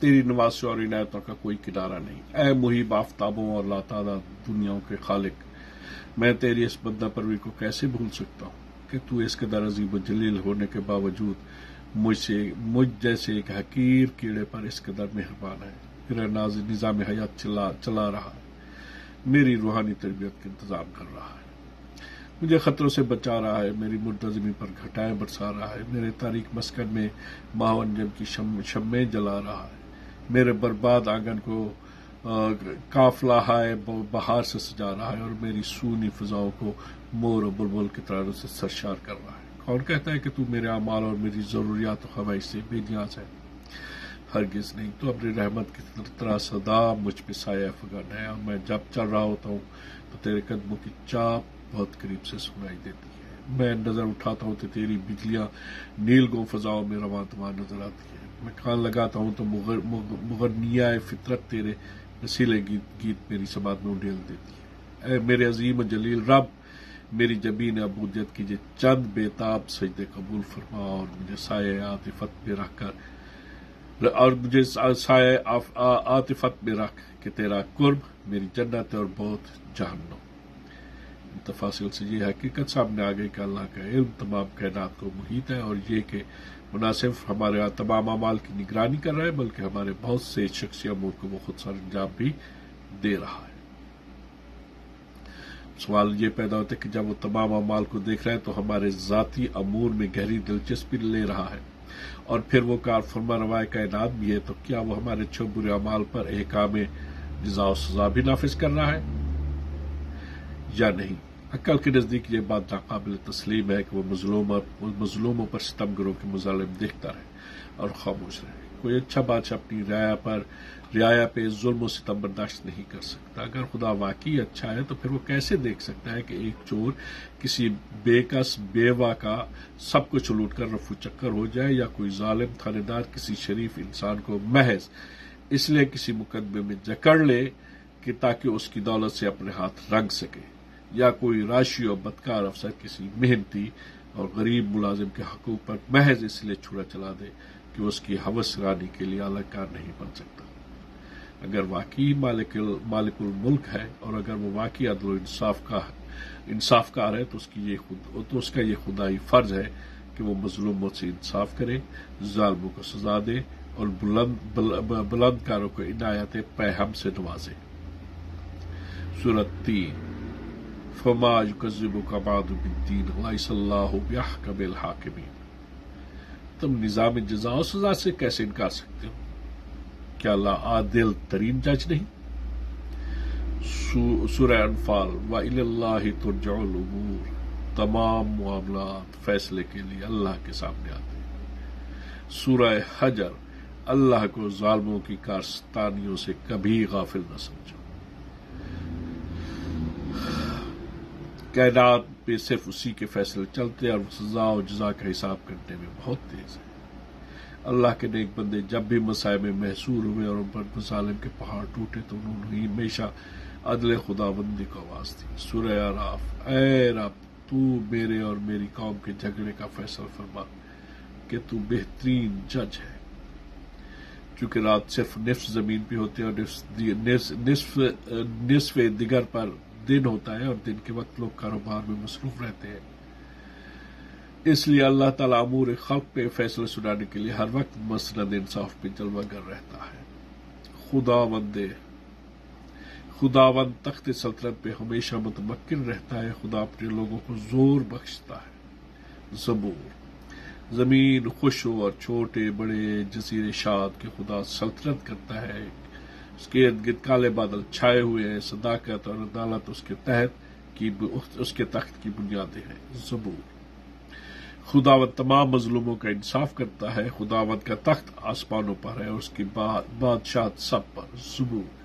تیری نوازشوں اور عنایتوں کا کوئی کنارہ نہیں. اے محیب آفتابوں اور لاتعداد دنیاؤں کے خالق, میں تیری اس بندہ پروری کو کیسے بھول سکتا ہوں کہ تو اس قدر عظیم و جلیل ہونے کے باوجود مجھ جیسے ایک حقیر کیڑے پر اس قدر مہربان ہے. میرا نظام حیات چلا رہا ہے, میری روحانی تربیت کا انتظام کر رہا ہے, مجھے خطروں سے بچا رہا ہے, میری مردہ زمین پر گھٹائیں برسا رہا ہے, میرے تاریک مسکن میں ماہونجم کی شمیں جلا رہا ہے, میرے برباد آنگن کو قافلہ ہائے بہار سے سجا رہا ہے, اور میری سونی فضاؤں کو مور و بلبل کی طرح سے سرشار کر رہا ہے. کون کہتا ہے کہ تو میرے اعمال اور میری ضروریات و خواہش سے بے نیاز ہے؟ ہرگز نہیں. تو اپنی رحمت کی طرح سدا مجھ پہ سایہ افغان ہے, اور میں جب چل رہا ہوتا ہوں تو تیرے قدموں کی چاپ بہت قریب سے سنائی دیتی ہے. میں نظر اٹھاتا ہوں تو تیری بجلیاں نیل گوں فضاؤں میں رواں تواں نظر آتی ہیں. میں کان لگاتا ہوں تو مغنیہ فطرت تیرے رسیلے گیت میری سماعت میں انڈیل دیتی ہے. اے میرے عظیم و جلیل رب, میری جبین عبودیت کیجئے چند بے تاب سجدے قبول فرما, اور مجھے سایہ عاطفت میں رکھ کہ تیرا قرب میری جنت ہے اور بہت جہنم. تفاصل سے یہ حقیقت سامنے آ گئی کہ اللہ کا علم تمام کائنات کو محیط ہے, اور یہ کہ مناسب ہمارے تمام اعمال کی نگرانی کر رہا ہے, بلکہ ہمارے بہت سے شخصی امور کو وہ خود سر انجام بھی دے رہا ہے. سوال یہ پیدا ہوتا ہے کہ جب وہ تمام اعمال کو دیکھ رہا ہے تو ہمارے ذاتی امور میں گہری دلچسپی لے رہا ہے, اور پھر وہ کار فرما روائے کائنات بھی ہے, تو کیا وہ ہمارے اچھے برے اعمال پر احکام جزا و سزا بھی نافذ کر رہا ہے یا نہیں؟ عقل کے نزدیک یہ بات ناقابل تسلیم ہے کہ وہ مظلوموں پر ستم گروں کے مظالم دیکھتا رہے اور خاموش رہے. کوئی اچھا بادشاہ اپنی رعایا پہ ظلم و ستم برداشت نہیں کر سکتا. اگر خدا واقعی اچھا ہے تو پھر وہ کیسے دیکھ سکتا ہے کہ ایک چور کسی بے کس بیوہ کا سب کچھ لوٹ کر رفو چکر ہو جائے, یا کوئی ظالم تھانے دار کسی شریف انسان کو محض اس لیے کسی مقدمے میں جکڑ لے کہ تاکہ اس کی دولت سے اپنے ہاتھ رنگ سکے, یا کوئی راشی اور بدکار افسر کسی محنتی اور غریب ملازم کے حقوق پر محض اس لیے چھڑا چلا دے کہ اس کی ہوس رانی کے لیے اعلی کار نہیں بن سکتا. اگر واقعی مالک الملک ہے, اور اگر وہ واقعی عدل و انصاف کار ہے, تو اس کا یہ خدائی فرض ہے کہ وہ مظلوموں سے انصاف کرے, ظالموں کو سزا دے, اور بلند کاروں کو عنایت پیہم سے نوازے. سورۃ 3. فما یکذبک بعد بالدین الیس اللہ بأحکم الحاکمین. تم نظام جزا و سزا سے کیسے انکار سکتے ہو؟ کیا اللہ عادل ترین جج نہیں؟ سورہ انفال. وَإِلَى اللَّهِ تُرْجَعُ الْأُمُورُ. تمام معاملات فیصلے کے لیے اللہ کے سامنے آتے ہیں. سورہ حجر. اللہ کو ظالموں کی کارستانیوں سے کبھی غافل نہ سمجھو. کائنات پہ صرف اسی کے فیصلے چلتے, اور سزا و جزا کا حساب کرنے میں بہت تیز ہے. اللہ کے نیک بندے جب بھی مسائب میں محصور ہوئے اور ان پر مظالم کے پہاڑ ٹوٹے تو انہوں نے ہمیشہ عدل خداوندی کو آواز دی. سورہ اعراف. اے رب, تو میرے اور میری قوم کے جھگڑے کا فیصلہ فرما کہ تو بہترین جج ہے. چونکہ رات صرف نصف زمین پہ ہوتے ہیں اور نصف دیگر پر دن ہوتا ہے, اور دن کے وقت لوگ کاروبار میں مصروف رہتے ہیں, اس لیے اللہ تعالیٰ امور خلق پہ فیصلے سنانے کے لیے ہر وقت مسند انصاف پہ جلوہ گر رہتا ہے. خداوند تخت سلطنت پہ ہمیشہ متمکن رہتا ہے. خدا اپنے لوگوں کو زور بخشتا ہے. زبور. زمین خوش ہو اور چھوٹے بڑے جزیرے شاد کہ خدا سلطنت کرتا ہے. اس کے ارد گرد کالے بادل چھائے ہوئے ہیں. صداقت اور عدالت اس کے تخت کی بنیادیں ہیں. زبور. خداوند تمام مظلوموں کا انصاف کرتا ہے. خداوند کا تخت آسمانوں پر ہے, اور اس کی بادشاہت سب پر. زبور.